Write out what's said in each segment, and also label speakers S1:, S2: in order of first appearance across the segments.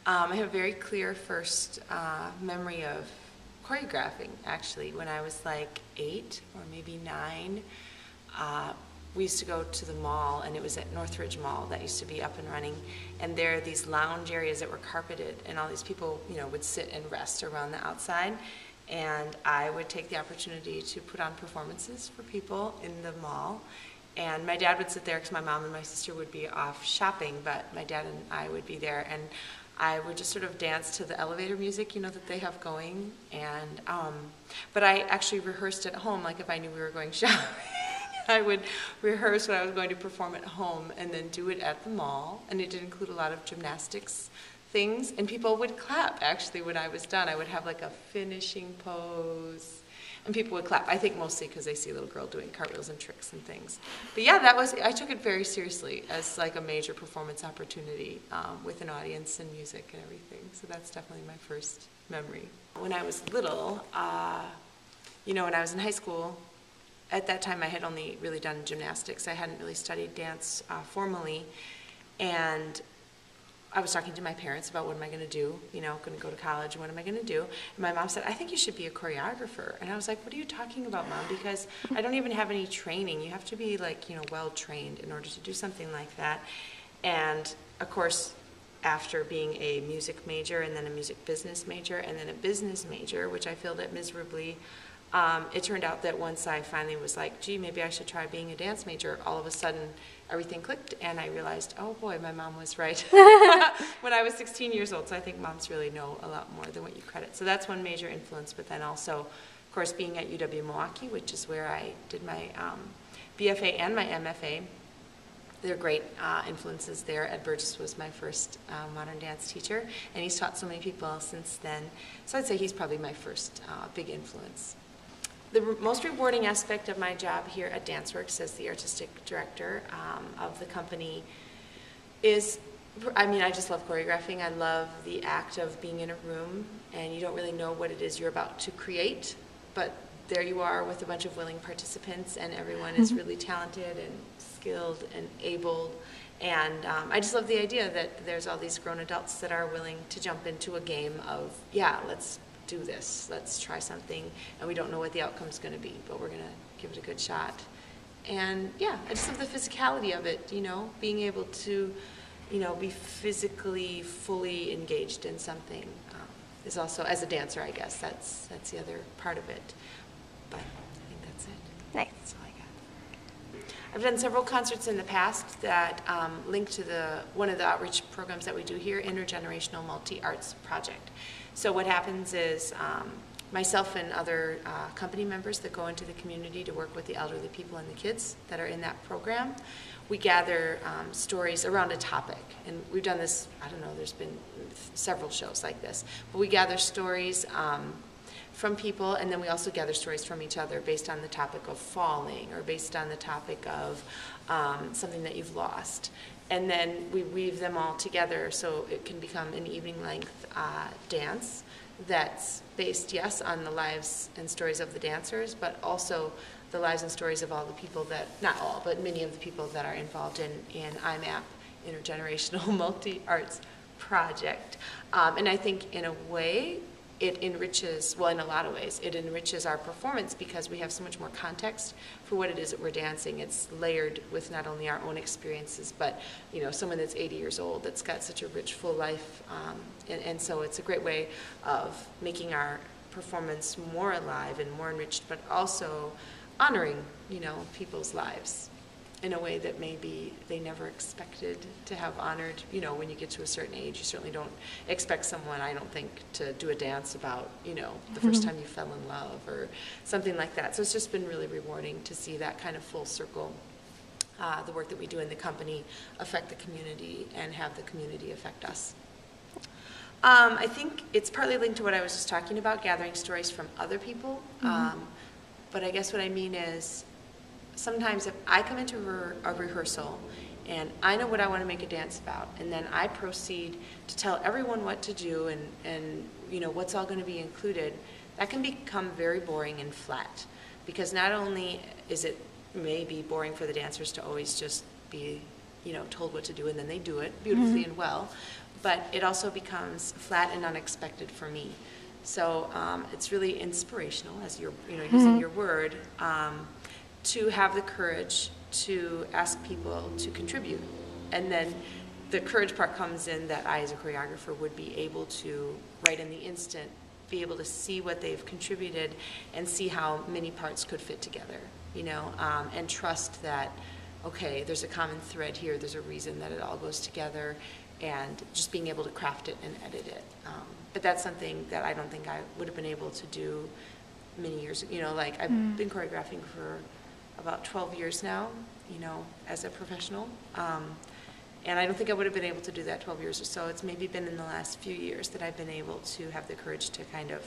S1: I have a very clear first memory of choreographing, actually, when I was like 8 or maybe 9. We used to go to the mall, and it was at Northridge Mall that used to be up and running, and there are these lounge areas that were carpeted, and all these people, you know, would sit and rest around the outside, and I would take the opportunity to put on performances for people in the mall. And my dad would sit there because my mom and my sister would be off shopping, but my dad and I would be there, and I would just sort of dance to the elevator music, you know, that they have going. And but I actually rehearsed at home, like if I knew we were going shopping. I would rehearse what I was going to perform at home and then do it at the mall, and it did include a lot of gymnastics things, and people would clap actually when I was done. I would have like a finishing pose, and people would clap. I think mostly because they see a little girl doing cartwheels and tricks and things. But yeah, I took it very seriously as like a major performance opportunity with an audience and music and everything. So that's definitely my first memory. When I was little, you know, when I was in high school, at that time I had only really done gymnastics. I hadn't really studied dance formally, and I was talking to my parents about what am I going to do, you know, going to go to college, what am I going to do? And my mom said, I think you should be a choreographer. And I was like, what are you talking about, Mom? Because I don't even have any training. You have to be like, you know, well trained in order to do something like that. And of course, after being a music major and then a music business major and then a business major, which I failed at miserably, it turned out that once I finally was like, gee, maybe I should try being a dance major, all of a sudden everything clicked, and I realized, oh boy, my mom was right when I was 16 years old. So I think moms really know a lot more than what you credit. So that's one major influence, but then also, of course, being at UW-Milwaukee, which is where I did my BFA and my MFA. They're great influences there. Ed Burgess was my first modern dance teacher, and he's taught so many people since then. So I'd say he's probably my first big influence. The most rewarding aspect of my job here at Danceworks as the artistic director of the company is, I mean, I just love choreographing. I love the act of being in a room and you don't really know what it is you're about to create, but there you are with a bunch of willing participants, and everyone is really talented and skilled and able. And I just love the idea that there's all these grown adults that are willing to jump into a game of, yeah, let's do this, let's try something, and we don't know what the outcome's going to be, but we're going to give it a good shot. And yeah, I just love the physicality of it, you know, being able to, you know, be physically fully engaged in something is also, as a dancer, I guess, that's the other part of it. But I think that's it.
S2: Nice.
S1: That's all I got. I've done several concerts in the past that link to one of the outreach programs that we do here, Intergenerational Multi-Arts Project. So what happens is myself and other company members that go into the community to work with the elderly people and the kids that are in that program, we gather stories around a topic. And we've done this, I don't know, there's been several shows like this. But we gather stories from people, and then we also gather stories from each other based on the topic of falling or based on the topic of something that you've lost. And then we weave them all together so it can become an evening-length dance that's based, yes, on the lives and stories of the dancers, but also the lives and stories of all the people that, not all, but many of the people that are involved in IMAP, Intergenerational Multi-Arts Project. And I think in a way, it enriches, well, in a lot of ways, it enriches our performance because we have so much more context for what it is that we're dancing. It's layered with not only our own experiences, but, you know, someone that's 80 years old that's got such a rich, full life. And so it's a great way of making our performance more alive and more enriched, but also honoring, you know, people's lives in a way that maybe they never expected to have honored. You know, when you get to a certain age, you certainly don't expect someone, I don't think, to do a dance about, you know, the first time you fell in love or something like that. So it's just been really rewarding to see that kind of full circle, the work that we do in the company affect the community and have the community affect us. I think it's partly linked to what I was just talking about, gathering stories from other people. But I guess what I mean is, sometimes if I come into a rehearsal and I know what I want to make a dance about, and then I proceed to tell everyone what to do and you know, what's all going to be included, that can become very boring and flat. Because not only is it maybe boring for the dancers to always just be, you know, told what to do and then they do it beautifully and well, but it also becomes flat and unexpected for me. So it's really inspirational, as you're using your word, to have the courage to ask people to contribute. And then the courage part comes in that I, as a choreographer, would be able to, right in the instant, be able to see what they've contributed and see how many parts could fit together, and trust that, okay, there's a common thread here, there's a reason that it all goes together, and just being able to craft it and edit it. But that's something that I don't think I would have been able to do many years ago. I've been choreographing for about 12 years now, as a professional. And I don't think I would have been able to do that 12 years or so. It's maybe been in the last few years that I've been able to have the courage to kind of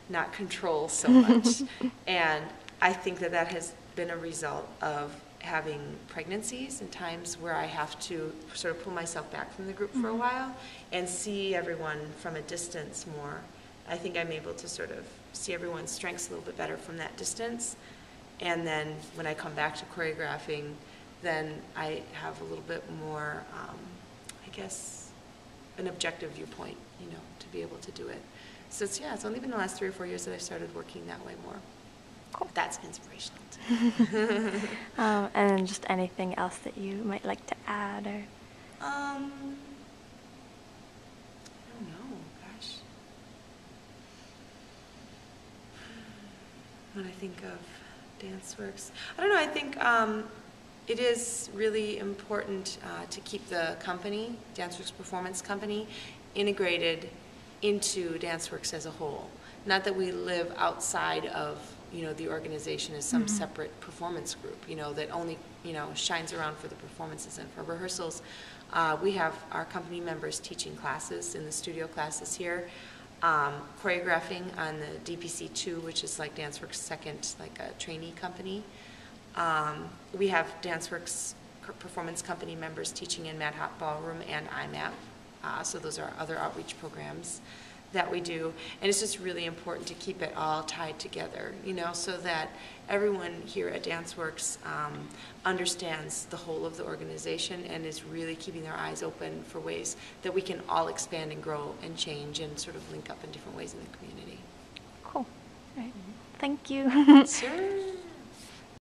S1: not control so much. And I think that that has been a result of having pregnancies and times where I have to sort of pull myself back from the group for a while and see everyone from a distance more. I think I'm able to sort of see everyone's strengths a little bit better from that distance. And then when I come back to choreographing, then I have a little bit more, I guess, an objective viewpoint, to be able to do it. So it's only been the last 3 or 4 years that I started working that way more. Cool. That's inspirational too.
S2: And just anything else that you might like to add, or?
S1: I don't know, gosh. When I think of Danceworks, I don't know, I think it is really important to keep the company, Danceworks Performance Company, integrated into Danceworks as a whole. Not that we live outside of, the organization as some separate performance group, that only, shines around for the performances and for rehearsals. We have our company members teaching classes in the studio classes here, choreographing on the DPC2, which is like Danceworks' second, like a trainee company. We have Danceworks Performance Company members teaching in Mad Hot Ballroom and IMAP. So those are other outreach programs that we do. And it's just really important to keep it all tied together, so that everyone here at Danceworks understands the whole of the organization and is really keeping their eyes open for ways that we can all expand and grow and change and sort of link up in different ways in the community.
S2: Cool. All right. Thank you.
S1: Sure.